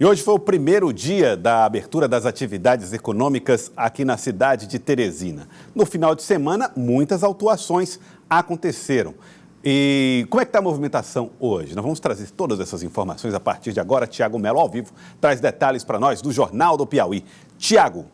E hoje foi o primeiro dia da abertura das atividades econômicas aqui na cidade de Teresina. No final de semana, muitas autuações aconteceram. E como é que está a movimentação hoje? Nós vamos trazer todas essas informações a partir de agora. Tiago Melo, ao vivo, traz detalhes para nós do Jornal do Piauí. Tiago.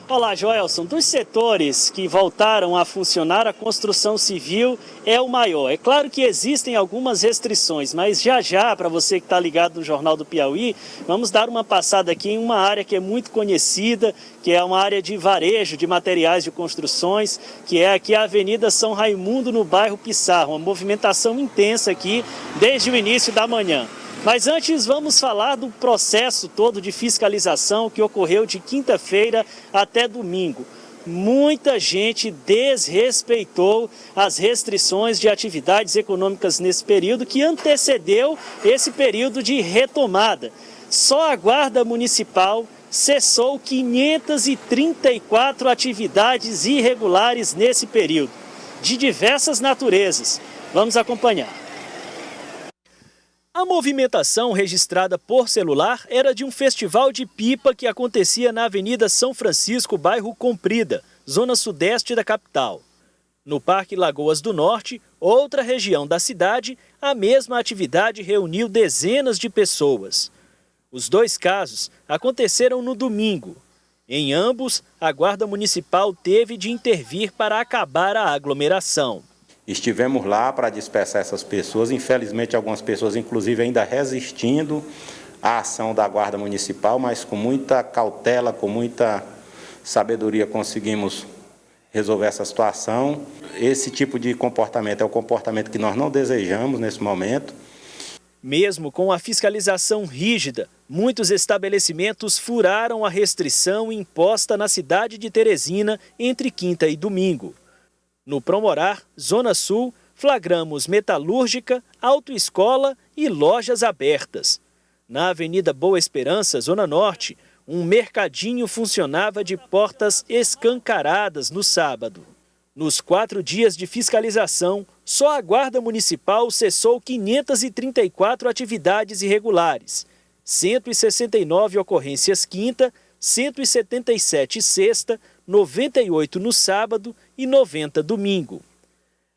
Olá, Joelson. Dos setores que voltaram a funcionar, a construção civil é o maior. É claro que existem algumas restrições, mas já, para você que está ligado no Jornal do Piauí, vamos dar uma passada aqui em uma área que é muito conhecida, que é uma área de varejo de materiais de construções, que é aqui a Avenida São Raimundo, no bairro Pissarro. Uma movimentação intensa aqui desde o início da manhã. Mas antes vamos falar do processo todo de fiscalização que ocorreu de quinta-feira até domingo. Muita gente desrespeitou as restrições de atividades econômicas nesse período que antecedeu esse período de retomada. Só a Guarda Municipal cessou 534 atividades irregulares nesse período, de diversas naturezas. Vamos acompanhar. A movimentação registrada por celular era de um festival de pipa que acontecia na Avenida São Francisco, bairro Comprida, zona sudeste da capital. No Parque Lagoas do Norte, outra região da cidade, a mesma atividade reuniu dezenas de pessoas. Os dois casos aconteceram no domingo. Em ambos, a Guarda Municipal teve de intervir para acabar a aglomeração. Estivemos lá para dispersar essas pessoas, infelizmente algumas pessoas inclusive ainda resistindo à ação da Guarda Municipal, mas com muita cautela, com muita sabedoria conseguimos resolver essa situação. Esse tipo de comportamento é o comportamento que nós não desejamos nesse momento. Mesmo com a fiscalização rígida, muitos estabelecimentos furaram a restrição imposta na cidade de Teresina entre quinta e domingo. No Promorar, Zona Sul, flagramos metalúrgica, autoescola e lojas abertas. Na Avenida Boa Esperança, Zona Norte, um mercadinho funcionava de portas escancaradas no sábado. Nos 4 dias de fiscalização, só a Guarda Municipal cessou 534 atividades irregulares, 169 ocorrências quinta, 177 sexta, 98 no sábado e 90 domingo.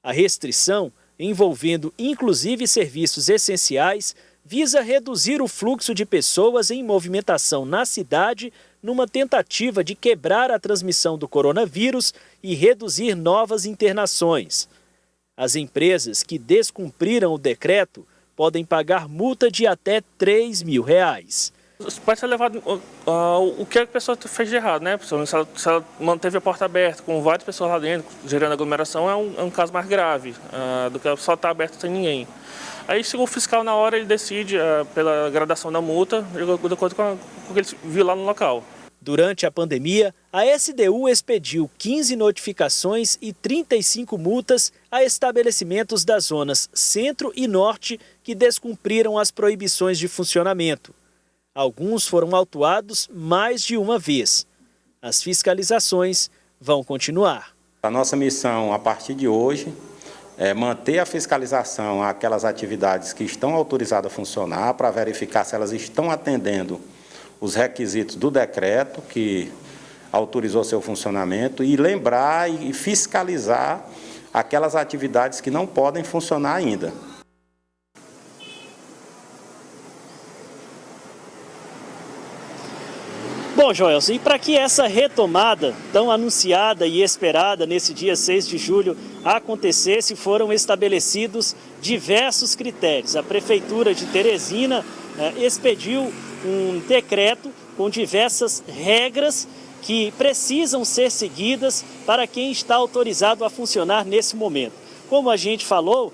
A restrição, envolvendo inclusive serviços essenciais, visa reduzir o fluxo de pessoas em movimentação na cidade numa tentativa de quebrar a transmissão do coronavírus e reduzir novas internações. As empresas que descumpriram o decreto podem pagar multa de até R$3.000. Pode ser levado o que a pessoa fez de errado, né? Se ela manteve a porta aberta com várias pessoas lá dentro, gerando aglomeração, é um caso mais grave do que só estar aberto sem ninguém. Aí, se o fiscal, na hora, ele decide pela gradação da multa, de acordo com o que ele viu lá no local. Durante a pandemia, a SDU expediu 15 notificações e 35 multas a estabelecimentos das zonas Centro e Norte que descumpriram as proibições de funcionamento. Alguns foram autuados mais de uma vez. As fiscalizações vão continuar. A nossa missão, a partir de hoje, é manter a fiscalização àquelas atividades que estão autorizadas a funcionar, para verificar se elas estão atendendo os requisitos do decreto que autorizou seu funcionamento e lembrar e fiscalizar aquelas atividades que não podem funcionar ainda. Bom, Joelson, e para que essa retomada tão anunciada e esperada nesse dia 6 de julho acontecesse, foram estabelecidos diversos critérios. A Prefeitura de Teresina expediu um decreto com diversas regras que precisam ser seguidas para quem está autorizado a funcionar nesse momento. Como a gente falou,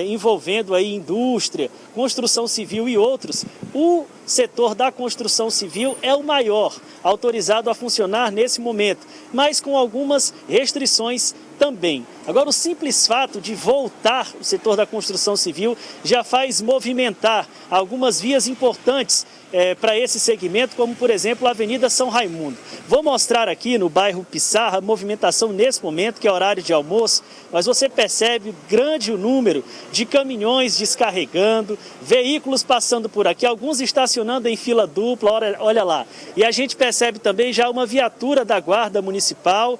envolvendo aí indústria, construção civil e outros, o setor da construção civil é o maior autorizado a funcionar nesse momento, mas com algumas restrições também. Agora, o simples fato de voltar o setor da construção civil já faz movimentar algumas vias importantes para esse segmento, como por exemplo a Avenida São Raimundo. Vou mostrar aqui no bairro Pissarra a movimentação nesse momento, que é horário de almoço, mas você percebe grande o número de caminhões descarregando, veículos passando por aqui, alguns estacionando em fila dupla, olha lá. E a gente percebe também já uma viatura da Guarda Municipal,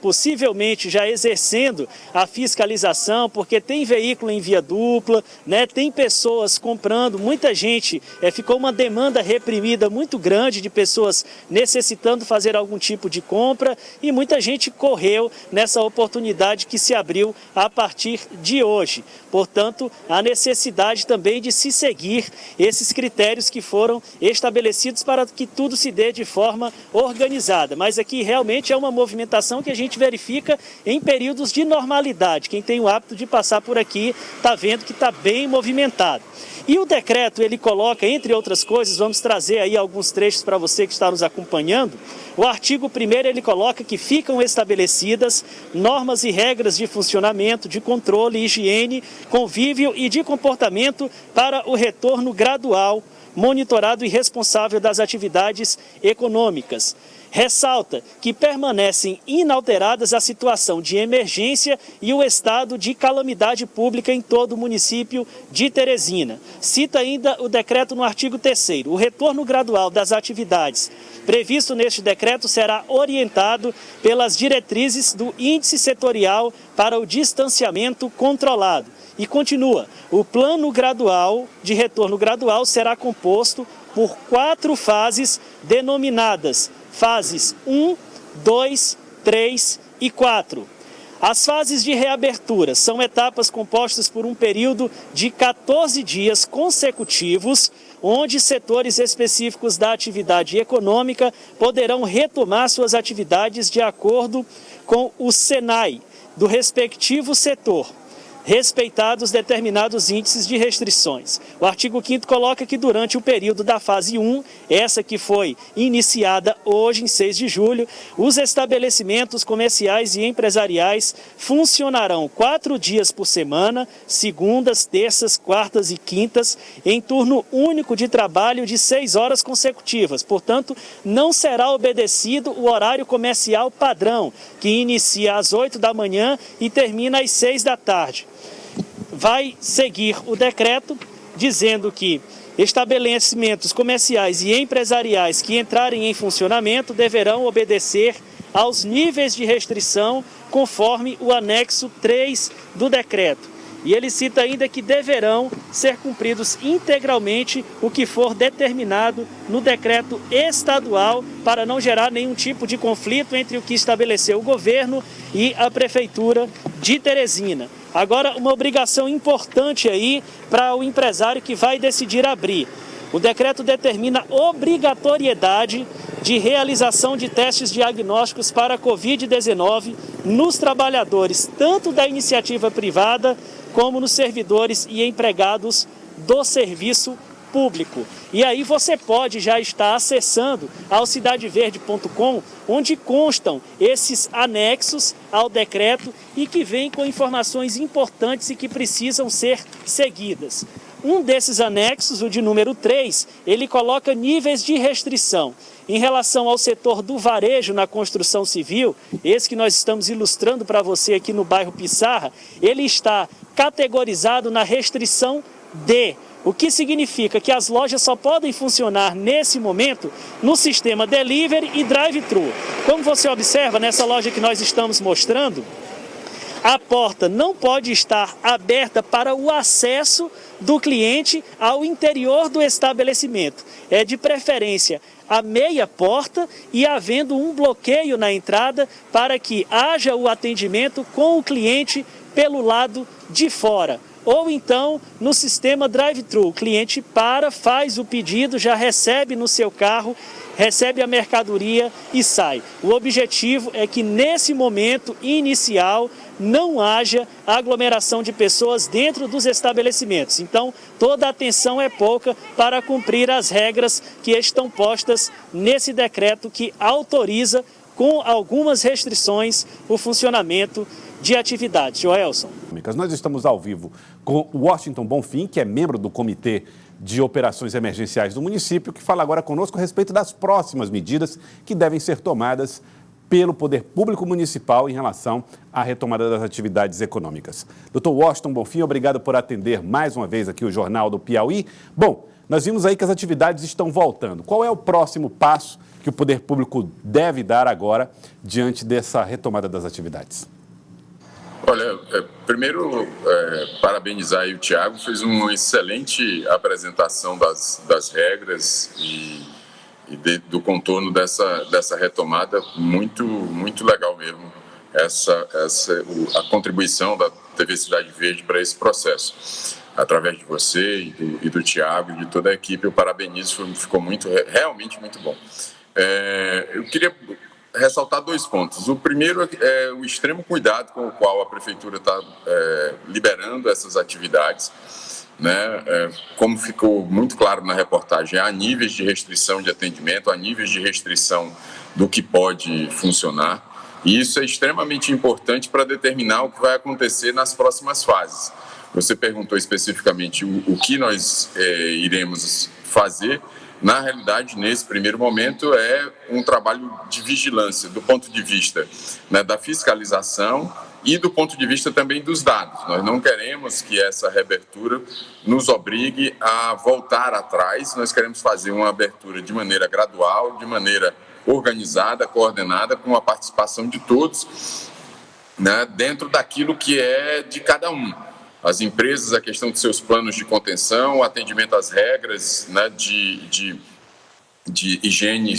possivelmente já exercendo a fiscalização, porque tem veículo em via dupla, né? Tem pessoas comprando, muita gente, ficou uma demanda reprimida muito grande de pessoas necessitando fazer algum tipo de compra e muita gente correu nessa oportunidade que se abriu a partir de hoje. Portanto, há necessidade também de se seguir esses critérios que foram estabelecidos para que tudo se dê de forma organizada. Mas aqui realmente é uma movimentação que a gente verifica em períodos de normalidade. Quem tem o hábito de passar por aqui está vendo que está bem movimentado. E o decreto, ele coloca, entre outras coisas, vamos trazer aí alguns trechos para você que está nos acompanhando. O artigo 1º, ele coloca que ficam estabelecidas normas e regras de funcionamento, de controle, higiene, convívio e de comportamento para o retorno gradual, monitorado e responsável das atividades econômicas. Ressalta que permanecem inalteradas a situação de emergência e o estado de calamidade pública em todo o município de Teresina. Cita ainda o decreto no artigo 3º. O retorno gradual das atividades previsto neste decreto será orientado pelas diretrizes do Índice Setorial para o Distanciamento Controlado. E continua, o plano gradual de retorno gradual será composto por 4 fases denominadas fases 1, 2, 3 e 4. As fases de reabertura são etapas compostas por um período de 14 dias consecutivos, onde setores específicos da atividade econômica poderão retomar suas atividades de acordo com o SENAI do respectivo setor, respeitados determinados índices de restrições. O artigo 5º coloca que durante o período da fase 1, essa que foi iniciada hoje, em 6 de julho, os estabelecimentos comerciais e empresariais funcionarão 4 dias por semana, segundas, terças, quartas e quintas, em turno único de trabalho de 6 horas consecutivas. Portanto, não será obedecido o horário comercial padrão, que inicia às 8 da manhã e termina às 6 da tarde. Vai seguir o decreto dizendo que estabelecimentos comerciais e empresariais que entrarem em funcionamento deverão obedecer aos níveis de restrição conforme o anexo 3 do decreto. E ele cita ainda que deverão ser cumpridos integralmente o que for determinado no decreto estadual para não gerar nenhum tipo de conflito entre o que estabeleceu o governo e a Prefeitura de Teresina. Agora, uma obrigação importante aí para o empresário que vai decidir abrir. O decreto determina obrigatoriedade de realização de testes diagnósticos para a Covid-19 nos trabalhadores, tanto da iniciativa privada como nos servidores e empregados do serviço público. E aí você pode já estar acessando ao cidadeverde.com, onde constam esses anexos ao decreto e que vêm com informações importantes e que precisam ser seguidas. Um desses anexos, o de número 3, ele coloca níveis de restrição. Em relação ao setor do varejo na construção civil, esse que nós estamos ilustrando para você aqui no bairro Pissarra, ele está categorizado na restrição D, o que significa que as lojas só podem funcionar nesse momento no sistema delivery e drive-thru. Como você observa nessa loja que nós estamos mostrando, a porta não pode estar aberta para o acesso do cliente ao interior do estabelecimento. É de preferência a meia porta e havendo um bloqueio na entrada para que haja o atendimento com o cliente pelo lado de fora. Ou então, no sistema drive-thru, o cliente para, faz o pedido, já recebe no seu carro, recebe a mercadoria e sai. O objetivo é que nesse momento inicial não haja aglomeração de pessoas dentro dos estabelecimentos. Então, toda a atenção é pouca para cumprir as regras que estão postas nesse decreto que autoriza, com algumas restrições, o funcionamento de atividades. Joelson. Nós estamos ao vivo com Washington Bonfim, que é membro do Comitê de Operações Emergenciais do município, que fala agora conosco a respeito das próximas medidas que devem ser tomadas pelo Poder Público Municipal em relação à retomada das atividades econômicas. Doutor Washington Bonfim, obrigado por atender mais uma vez aqui o Jornal do Piauí. Bom, nós vimos aí que as atividades estão voltando. Qual é o próximo passo que o Poder Público deve dar agora diante dessa retomada das atividades? Olha, primeiro, parabenizar aí o Tiago, fez uma excelente apresentação das regras e do contorno dessa retomada, muito legal mesmo, a contribuição da TV Cidade Verde para esse processo. Através de você e do Tiago e de toda a equipe, eu parabenizo, ficou realmente muito bom. Eu queria ressaltar 2 pontos. O primeiro é o extremo cuidado com o qual a Prefeitura está liberando essas atividades, né? Como ficou muito claro na reportagem, há níveis de restrição de atendimento, há níveis de restrição do que pode funcionar, e isso é extremamente importante para determinar o que vai acontecer nas próximas fases. Você perguntou especificamente o que nós iremos fazer. Na realidade, nesse primeiro momento, é um trabalho de vigilância do ponto de vista, né, da fiscalização e do ponto de vista também dos dados. Nós não queremos que essa reabertura nos obrigue a voltar atrás, nós queremos fazer uma abertura de maneira gradual, de maneira organizada, coordenada, com a participação de todos, né, dentro daquilo que é de cada um. As empresas, a questão dos seus planos de contenção, o atendimento às regras, né, de higiene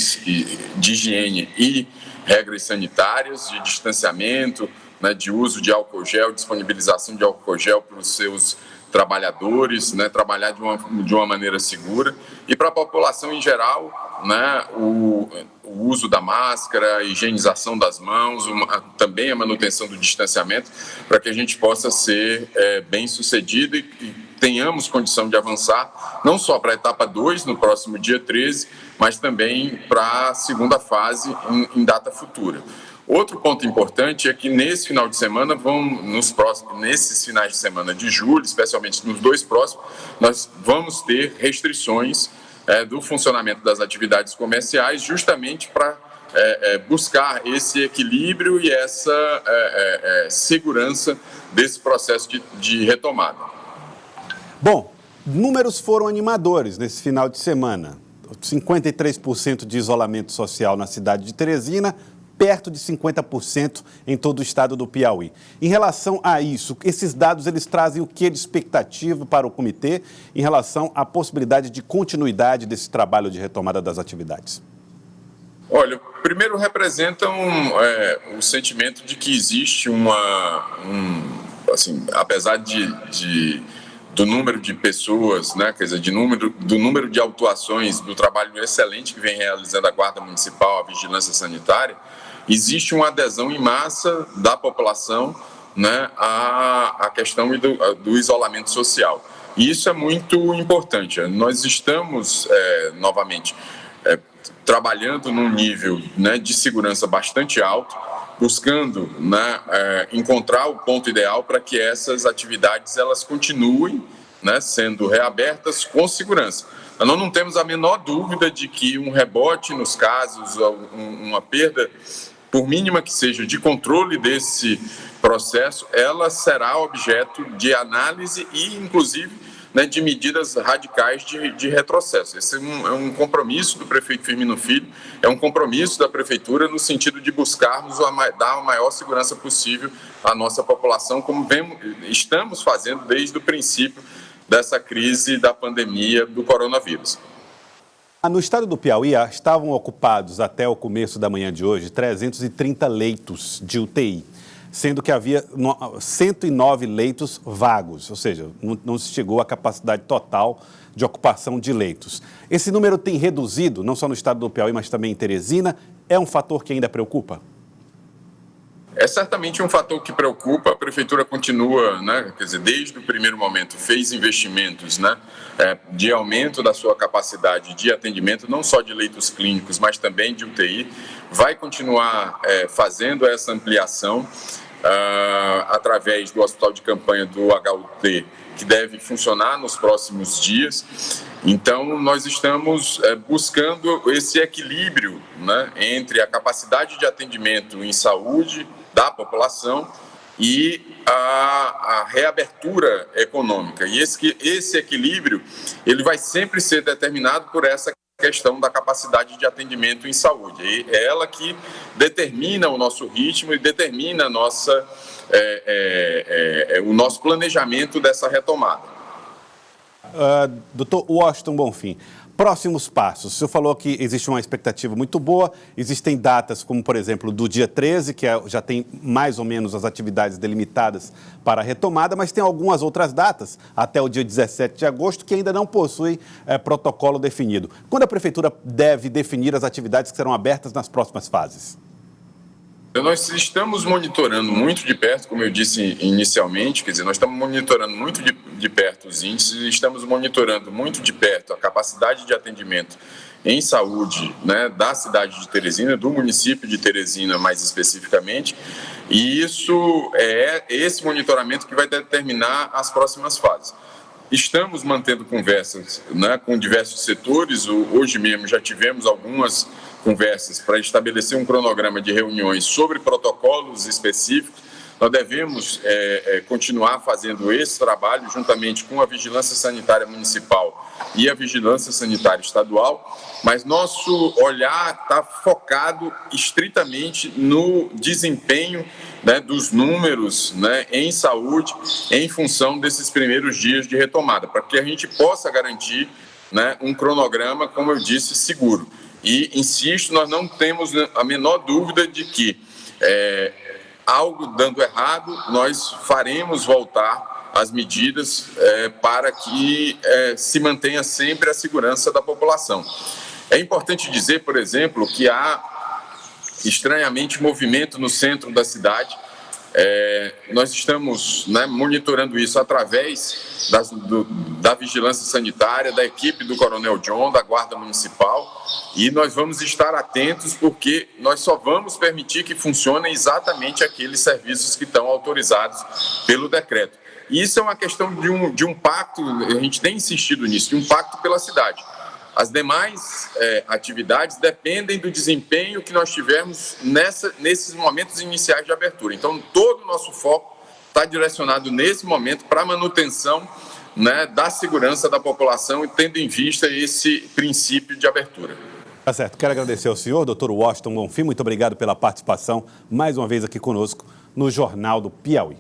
e regras sanitárias, de distanciamento, né, de uso de álcool gel, disponibilização de álcool gel para os seus trabalhadores, né, trabalhar de uma maneira segura. E para a população em geral, né, o uso da máscara, a higienização das mãos, também a manutenção do distanciamento, para que a gente possa ser bem sucedido e tenhamos condição de avançar, não só para a etapa 2, no próximo dia 13, mas também para a segunda fase em data futura. Outro ponto importante é que nesse final de semana, nesses finais de semana de julho, especialmente nos 2 próximos, nós vamos ter restrições do funcionamento das atividades comerciais, justamente para buscar esse equilíbrio e essa segurança desse processo de retomada. Bom, números foram animadores nesse final de semana. 53% de isolamento social na cidade de Teresina, perto de 50% em todo o estado do Piauí. Em relação a isso, esses dados eles trazem o que de expectativa para o comitê em relação à possibilidade de continuidade desse trabalho de retomada das atividades? Olha, primeiro representam o sentimento de que existe apesar do número de pessoas, né, quer dizer, do número de autuações, do trabalho excelente que vem realizando a Guarda Municipal, a Vigilância Sanitária, existe uma adesão em massa da população, né, à questão do isolamento social. E isso é muito importante. Nós estamos, novamente, trabalhando num nível, né, de segurança bastante alto, buscando, né, encontrar o ponto ideal para que essas atividades elas continuem, né, sendo reabertas com segurança. Nós não temos a menor dúvida de que um rebote nos casos, uma perda, por mínima que seja, de controle desse processo, ela será objeto de análise e, inclusive, né, de medidas radicais de retrocesso. Esse é um compromisso do prefeito Firmino Filho, é um compromisso da prefeitura no sentido de buscarmos dar a maior segurança possível à nossa população, como estamos fazendo desde o princípio dessa crise da pandemia do coronavírus. No estado do Piauí, estavam ocupados até o começo da manhã de hoje 330 leitos de UTI, sendo que havia 109 leitos vagos, ou seja, não se chegou à capacidade total de ocupação de leitos. Esse número tem reduzido, não só no estado do Piauí, mas também em Teresina. É um fator que ainda preocupa? É certamente um fator que preocupa. A prefeitura continua, né, quer dizer, desde o primeiro momento fez investimentos, né, de aumento da sua capacidade de atendimento, não só de leitos clínicos, mas também de UTI. Vai continuar fazendo essa ampliação. através do hospital de campanha do HUT, que deve funcionar nos próximos dias. Então, nós estamos buscando esse equilíbrio, né, entre a capacidade de atendimento em saúde da população e a reabertura econômica. E esse equilíbrio ele vai sempre ser determinado por essa questão da capacidade de atendimento em saúde. E é ela que determina o nosso ritmo e determina o nosso planejamento dessa retomada. Doutor Washington Bonfim, próximos passos. O senhor falou que existe uma expectativa muito boa, existem datas como, por exemplo, do dia 13, que já tem mais ou menos as atividades delimitadas para a retomada, mas tem algumas outras datas, até o dia 17 de agosto, que ainda não possuem protocolo definido. Quando a Prefeitura deve definir as atividades que serão abertas nas próximas fases? Nós estamos monitorando muito de perto, como eu disse inicialmente, quer dizer, nós estamos monitorando muito de perto os índices, estamos monitorando muito de perto a capacidade de atendimento em saúde, né, da cidade de Teresina, do município de Teresina mais especificamente, e isso é esse monitoramento que vai determinar as próximas fases. Estamos mantendo conversas, né, com diversos setores. Hoje mesmo já tivemos algumas conversas para estabelecer um cronograma de reuniões sobre protocolos específicos. Nós devemos continuar fazendo esse trabalho juntamente com a Vigilância Sanitária Municipal e a Vigilância Sanitária Estadual, mas nosso olhar está focado estritamente no desempenho, né, dos números, né, em saúde, em função desses primeiros dias de retomada, para que a gente possa garantir, né, um cronograma, como eu disse, seguro. E, insisto, nós não temos a menor dúvida de que algo dando errado, nós faremos voltar as medidas para que se mantenha sempre a segurança da população. É importante dizer, por exemplo, que há estranhamente movimento no centro da cidade. Nós estamos, né, monitorando isso através da vigilância sanitária, da equipe do Coronel John, da Guarda Municipal, e nós vamos estar atentos porque nós só vamos permitir que funcionem exatamente aqueles serviços que estão autorizados pelo decreto. E isso é uma questão de um pacto, a gente tem insistido nisso, de um pacto pela cidade. As demais atividades dependem do desempenho que nós tivermos nesses momentos iniciais de abertura. Então, todo o nosso foco está direcionado nesse momento para a manutenção, né, da segurança da população e tendo em vista esse princípio de abertura. Tá certo. Quero agradecer ao senhor, doutor Washington Bonfim. Muito obrigado pela participação mais uma vez aqui conosco no Jornal do Piauí.